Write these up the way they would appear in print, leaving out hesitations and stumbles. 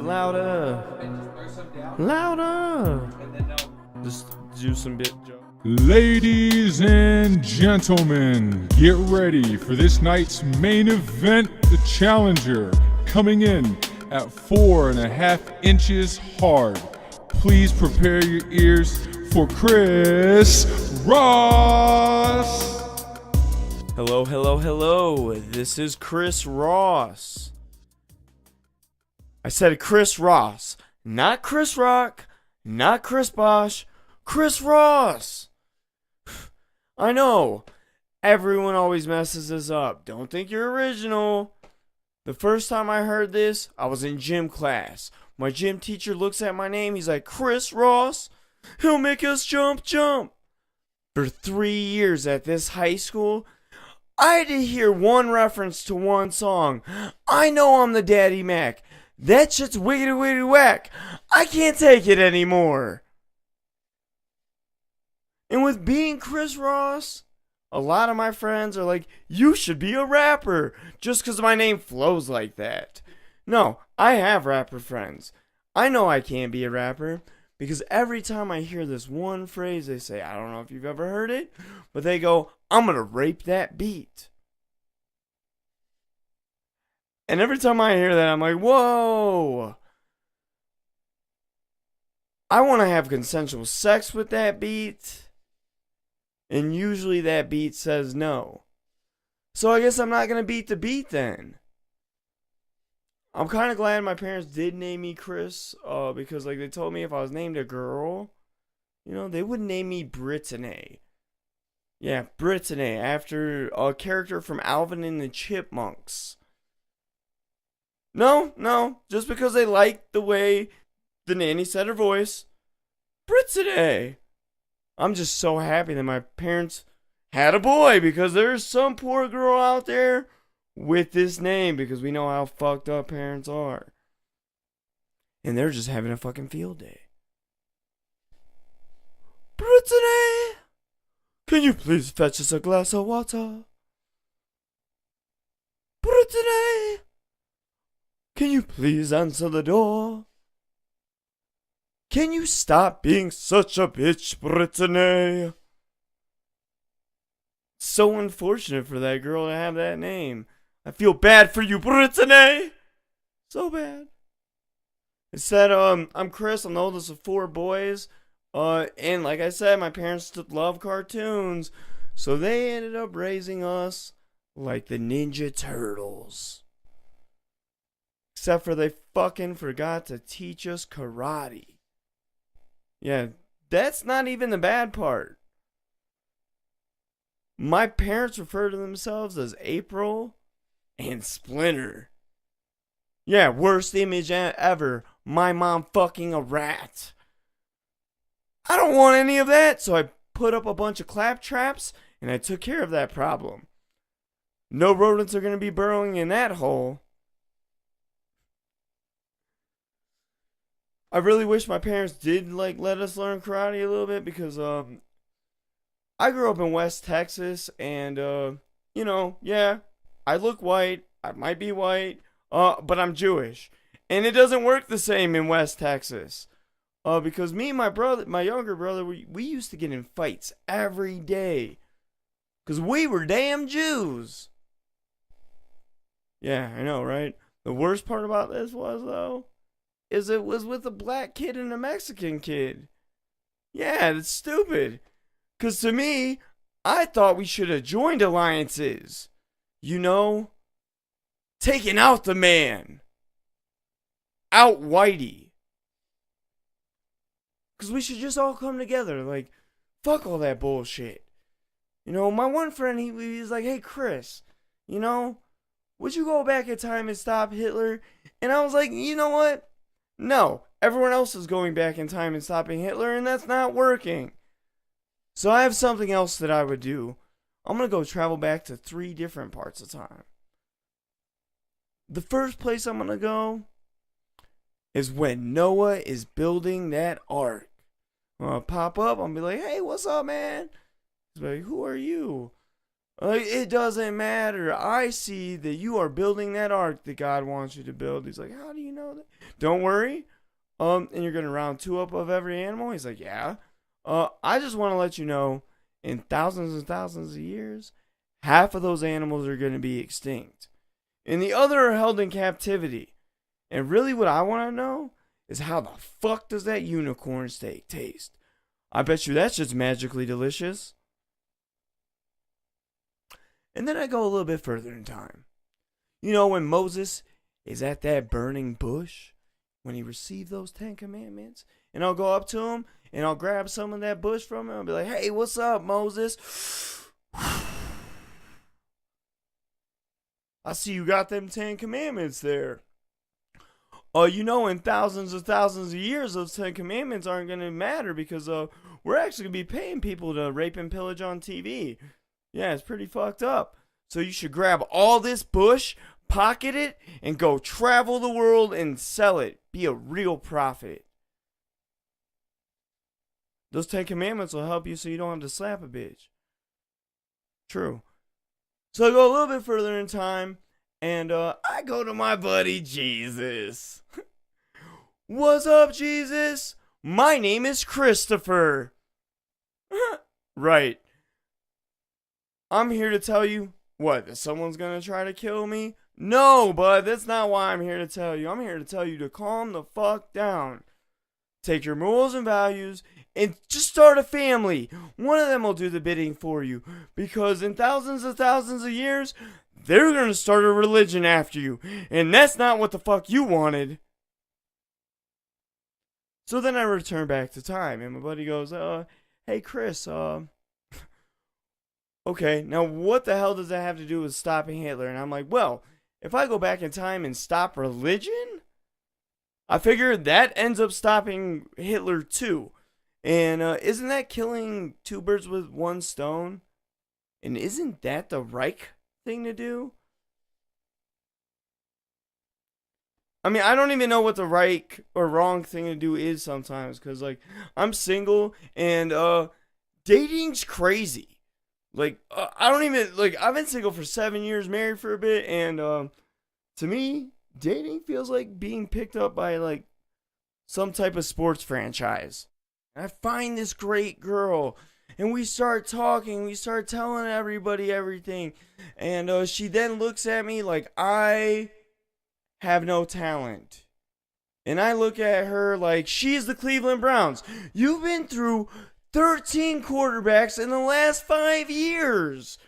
Louder. Louder. Just do some bit joke. Ladies and gentlemen, get ready for this night's main event, the Challenger, coming in at 4.5 inches hard. Please prepare your ears for Chris Ross. Hello. This is Chris Ross. I said Chris Ross, not Chris Rock, not Chris Bosh, Chris Ross. I know, everyone always messes this up. Don't think you're original. The first time I heard this, I was in gym class. My gym teacher looks at my name, he's like, Chris Ross, he'll make us jump. For 3 years at this high school, I had to hear one reference to one song. I know I'm the Daddy Mac. That shit's wiggity whack. I can't take it anymore. And with being Chris Ross, a lot of my friends are like, you should be a rapper just because my name flows like that. No, I have rapper friends. I know I can't be a rapper because every time I hear this one phrase, they say, I don't know if you've ever heard it, but they go, I'm going to rape that beat. And every time I hear that, I'm like, whoa. I want to have consensual sex with that beat. And usually that beat says no. So I guess I'm not going to beat the beat then. I'm kind of glad my parents did name me Chris. Because they told me if I was named a girl, they would name me Brittany. Yeah, Brittany. After a character from Alvin and the Chipmunks. No, just because they liked the way the nanny said her voice. Brittany. I'm just so happy that my parents had a boy because there's some poor girl out there with this name because we know how fucked up parents are. And they're just having a fucking field day. Brittany, can you please fetch us a glass of water? Brittany, can you please answer the door? Can you stop being such a bitch, Brittany? So unfortunate for that girl to have that name. I feel bad for you, Brittany. So bad. It said, I'm Chris. I'm the oldest of 4 boys. And like I said, my parents love cartoons. So they ended up raising us like the Ninja Turtles. Except for they fucking forgot to teach us karate. Yeah, that's not even the bad part. My parents refer to themselves as April and Splinter. Yeah, worst image ever. My mom fucking a rat. I don't want any of that, so I put up a bunch of clap traps and I took care of that problem. No rodents are going to be burrowing in that hole. I really wish my parents did let us learn karate a little bit because I grew up in West Texas and yeah, I look white, I might be white, but I'm Jewish. And it doesn't work the same in West Texas. Because me and my younger brother, we used to get in fights every day. Cuz we were damn Jews. Yeah, I know, right? The worst part about this was though is it was with a black kid and a Mexican kid. Yeah, that's stupid. Because to me, I thought we should have joined alliances. Taking out the man. Out Whitey. Because we should just all come together. Fuck all that bullshit. My one friend, he was like, hey, Chris, would you go back in time and stop Hitler? And I was like, you know what? No, everyone else is going back in time and stopping Hitler, and that's not working. So I have something else that I would do. I'm going to go travel back to 3 different parts of time. The first place I'm going to go is when Noah is building that ark. I'm going to pop up, I'm going to be like, hey, what's up, man? He's like, who are you? It doesn't matter. I see that you are building that ark that God wants you to build. He's like, how do you know that? Don't worry. And you're going to round 2 up of every animal? He's like, yeah. I just want to let you know, in thousands and thousands of years, half of those animals are going to be extinct. And the other are held in captivity. And really what I want to know is how the fuck does that unicorn steak taste? I bet you that's just magically delicious. And then I go a little bit further in time. You know, when Moses is at that burning bush, when he received those 10 commandments, and I'll go up to him, and I'll grab some of that bush from him, and be like, hey, what's up, Moses? I see you got them 10 commandments there. You know, in thousands of years, those 10 commandments aren't going to matter because we're actually going to be paying people to rape and pillage on TV. Yeah, it's pretty fucked up. So you should grab all this bush, pocket it, and go travel the world and sell it. Be a real prophet. Those 10 commandments will help you so you don't have to slap a bitch. True. So I go a little bit further in time, and I go to my buddy Jesus. What's up, Jesus? My name is Christopher. Right. I'm here to tell you, what, that someone's gonna try to kill me? No, bud, that's not why I'm here to tell you. I'm here to tell you to calm the fuck down. Take your morals and values and just start a family. One of them will do the bidding for you. Because in thousands of years, they're gonna start a religion after you. And that's not what the fuck you wanted. So then I return back to time, and my buddy goes, hey Chris, okay, now what the hell does that have to do with stopping Hitler? And I'm like, well, if I go back in time and stop religion, I figure that ends up stopping Hitler too. And isn't that killing 2 birds with 1 stone? And isn't that the right thing to do? I mean, I don't even know what the right or wrong thing to do is sometimes. Because, like, I'm single and dating's crazy. Like, I don't even, like, I've been single for 7 years, married for a bit, and to me, dating feels like being picked up by, like, some type of sports franchise. And I find this great girl, and we start talking, we start telling everybody everything, and she then looks at me like I have no talent. And I look at her like she's the Cleveland Browns. You've been through 13 quarterbacks in the last 5 years.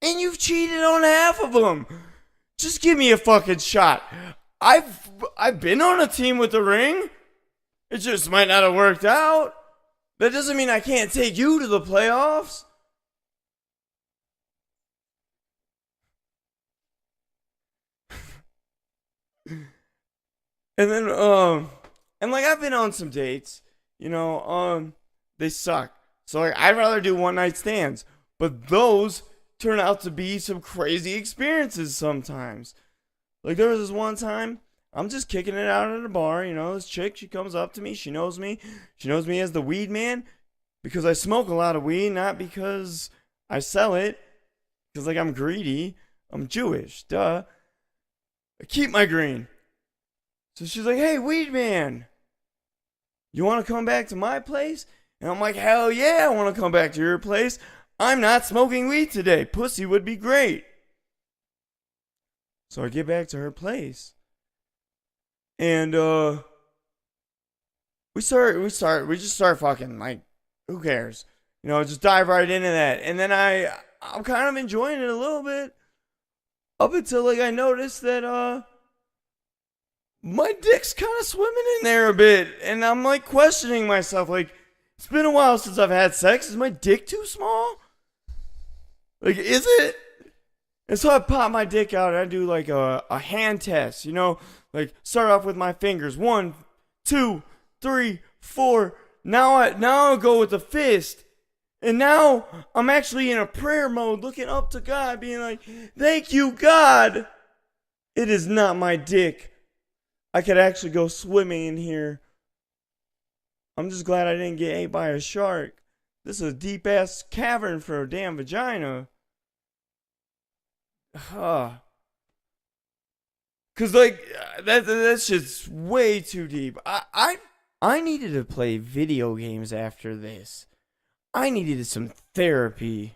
And you've cheated on half of them. Just give me a fucking shot. I've been on a team with a ring. It just might not have worked out. That doesn't mean I can't take you to the playoffs. And then, and like I've been on some dates, you know, they suck. So like I'd rather do one night stands, but those turn out to be some crazy experiences sometimes. Like there was this one time, I'm just kicking it out at a bar, you know, this chick, she comes up to me, she knows me as the weed man, because I smoke a lot of weed, not because I sell it, because like I'm greedy, I'm Jewish, duh. I keep my green. So she's like, hey, weed man, you want to come back to my place? And I'm like, hell yeah, I want to come back to your place. I'm not smoking weed today. Pussy would be great. So I get back to her place. And we just start fucking, like, who cares? You know, just dive right into that. And then I'm kind of enjoying it a little bit. Up until like I noticed that my dick's kind of swimming in there a bit. And I'm like questioning myself, like, it's been a while since I've had sex. Is my dick too small? Like, is it? And so I pop my dick out and I do like a hand test, you know? Like, start off with my fingers. 1, 2, 3, 4. Now I go with the fist. And now I'm actually in a prayer mode, looking up to God, being like, thank you, God. It is not my dick. I could actually go swimming in here. I'm just glad I didn't get ate by a shark. This is a deep-ass cavern for a damn vagina. Cause like that's just way too deep. I needed to play video games after this. I needed some therapy.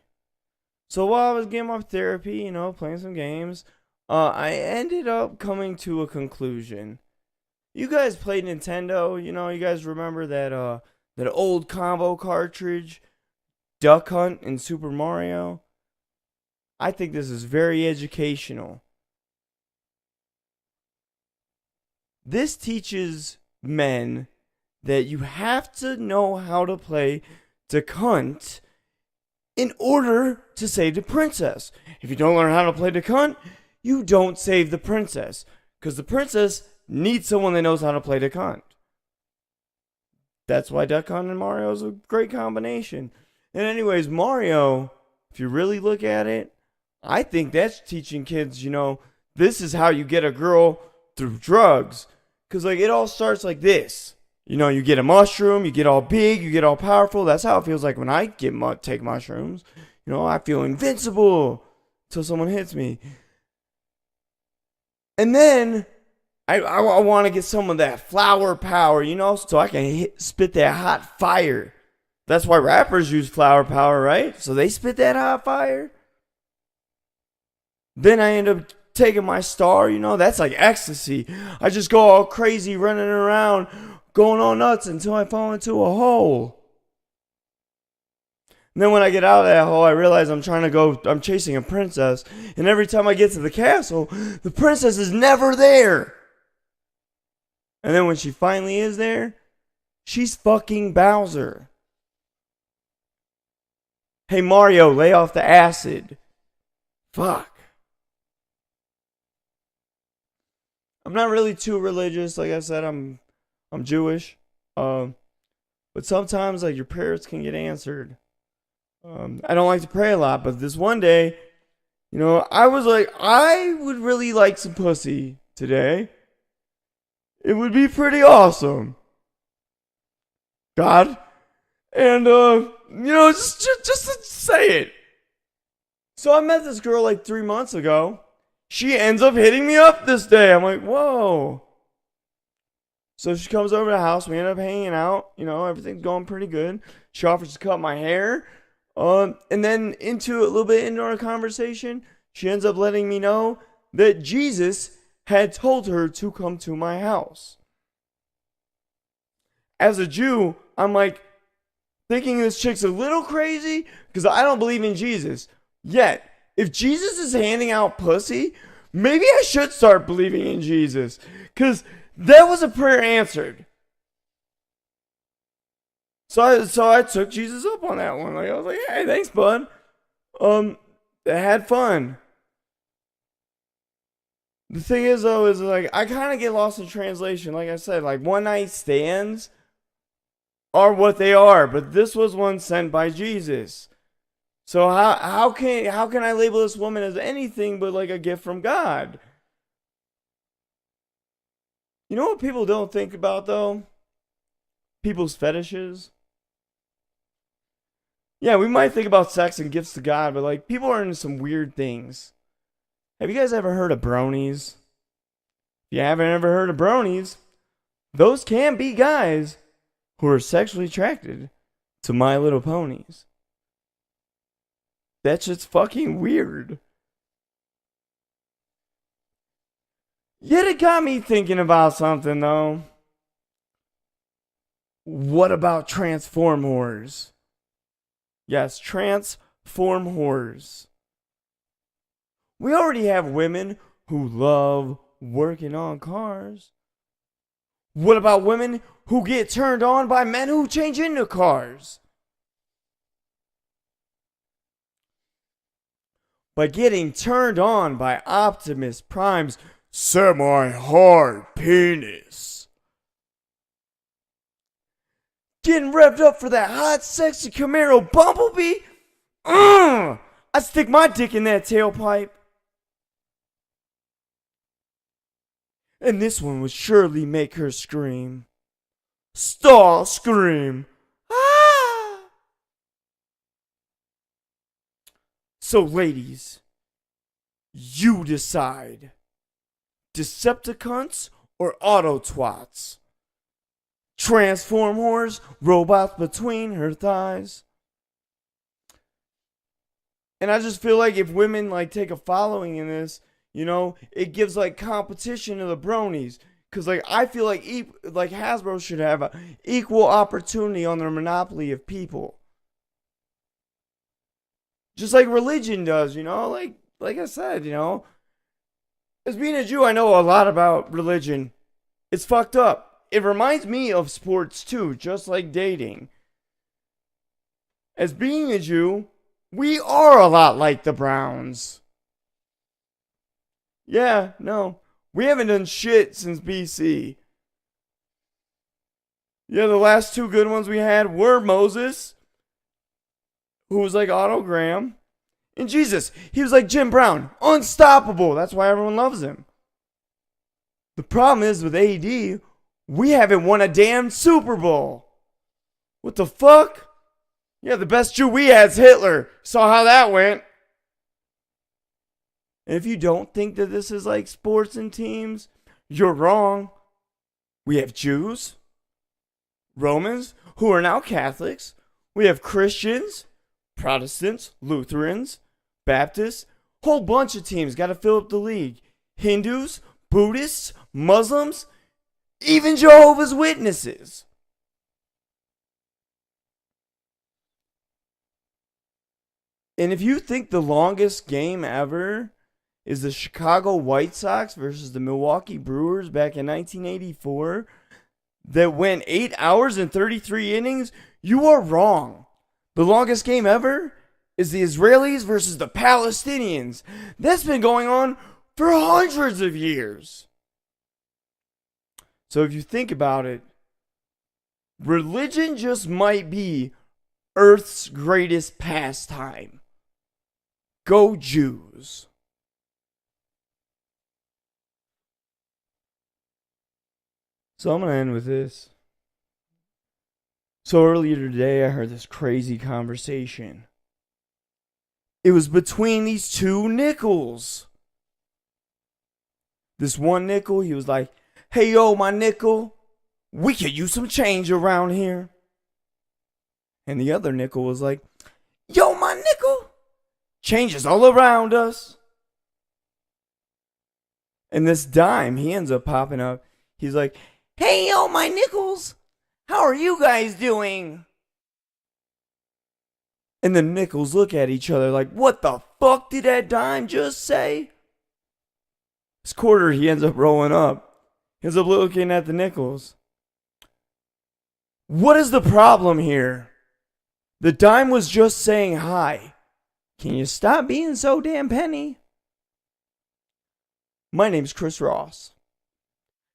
So while I was getting my therapy, playing some games, I ended up coming to a conclusion. You guys played Nintendo, you guys remember that old combo cartridge, Duck Hunt in Super Mario? I think this is very educational. This teaches men that you have to know how to play Duck Hunt in order to save the princess. If you don't learn how to play Duck Hunt, you don't save the princess. Because the princess needs someone that knows how to play Duck Hunt. That's why Duck Hunt and Mario is a great combination. And anyways, Mario, if you really look at it, I think that's teaching kids, this is how you get a girl through drugs. Because, it all starts like this. You get a mushroom, you get all big, you get all powerful. That's how it feels like when I take mushrooms. I feel invincible until someone hits me. And then I want to get some of that flower power, so I can spit that hot fire. That's why rappers use flower power, right? So they spit that hot fire. Then I end up taking my star, that's like ecstasy. I just go all crazy running around, going all nuts until I fall into a hole. And then when I get out of that hole, I realize I'm chasing a princess. And every time I get to the castle, the princess is never there. And then when she finally is there, she's fucking Bowser. Hey Mario, lay off the acid. Fuck. I'm not really too religious. Like I said, I'm Jewish. But sometimes your prayers can get answered. I don't like to pray a lot, but this one day, I was like, I would really like some pussy today. It would be pretty awesome. God. And just to say it. So I met this girl 3 months ago. She ends up hitting me up this day. I'm like, whoa. So she comes over to the house. We end up hanging out. Everything's going pretty good. She offers to cut my hair. And then a little bit into our conversation, she ends up letting me know that Jesus had told her to come to my house. As a Jew, I'm thinking this chick's a little crazy because I don't believe in Jesus. Yet, if Jesus is handing out pussy, maybe I should start believing in Jesus. Because that was a prayer answered. So I took Jesus up on that one. I was like, hey, thanks, bud. I had fun. The thing is, though, is I kind of get lost in translation. Like I said, one night stands are what they are. But this was one sent by Jesus. So how can I label this woman as anything but a gift from God? You know what people don't think about though? People's fetishes. Yeah, we might think about sex and gifts to God, but people are into some weird things. Have you guys ever heard of bronies? If you haven't ever heard of bronies, those can be guys who are sexually attracted to My Little Ponies. That's just fucking weird. Yet it got me thinking about something, though. What about transform whores? Yes, transform whores. We already have women who love working on cars. What about women who get turned on by men who change into cars? By getting turned on by Optimus Prime's semi-hard penis. Getting revved up for that hot, sexy Camaro Bumblebee? I'd stick my dick in that tailpipe. And this one would surely make her scream. Stall scream. Ah! So ladies, You decide. Decepticons or Autotwats? Transform whores, robots between her thighs. And I just feel like if women like take a following in this, you know, it gives like competition to the bronies. Cause like I feel like Hasbro should have a equal opportunity on their monopoly of people. Just like religion does, you know, like I said, you know. As being a Jew, I know a lot about religion. It's fucked up. It reminds me of sports too, just like dating. As being a Jew, we are a lot like the Browns. Yeah, no. We haven't done shit since BC. Yeah, the last two good ones we had were Moses, who was like Otto Graham, and Jesus. He was like Jim Brown. Unstoppable. That's why everyone loves him. The problem is with AD, we haven't won a damn Super Bowl. What the fuck? Yeah, the best Jew we had's Hitler. Saw how that went. And if you don't think that this is like sports and teams, you're wrong. We have Jews, Romans, who are now Catholics. We have Christians, Protestants, Lutherans, Baptists. Whole bunch of teams got to fill up the league. Hindus, Buddhists, Muslims, even Jehovah's Witnesses. And if you think the longest game ever is the Chicago White Sox versus the Milwaukee Brewers back in 1984 that went 8 hours and 33 innings, you are wrong. The longest game ever is the Israelis versus the Palestinians. That's been going on for hundreds of years. So if you think about it, religion just might be Earth's greatest pastime. Go Jews. So I'm going to end with this. So earlier today, I heard this crazy conversation. It was between these two nickels. This one nickel, he was like, "Hey, yo, my nickel, we could use some change around here." And the other nickel was like, "Yo, my nickel, change is all around us." And this dime, he ends up popping up. He's like, "Hey, yo, my nickels, how are you guys doing?" And the nickels look at each other like, what the fuck did that dime just say? This quarter, he ends up rolling up. He ends up looking at the nickels. What is the problem here? The dime was just saying hi. Can you stop being so damn penny? My name's Chris Ross.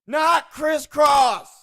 Not Chris Cross!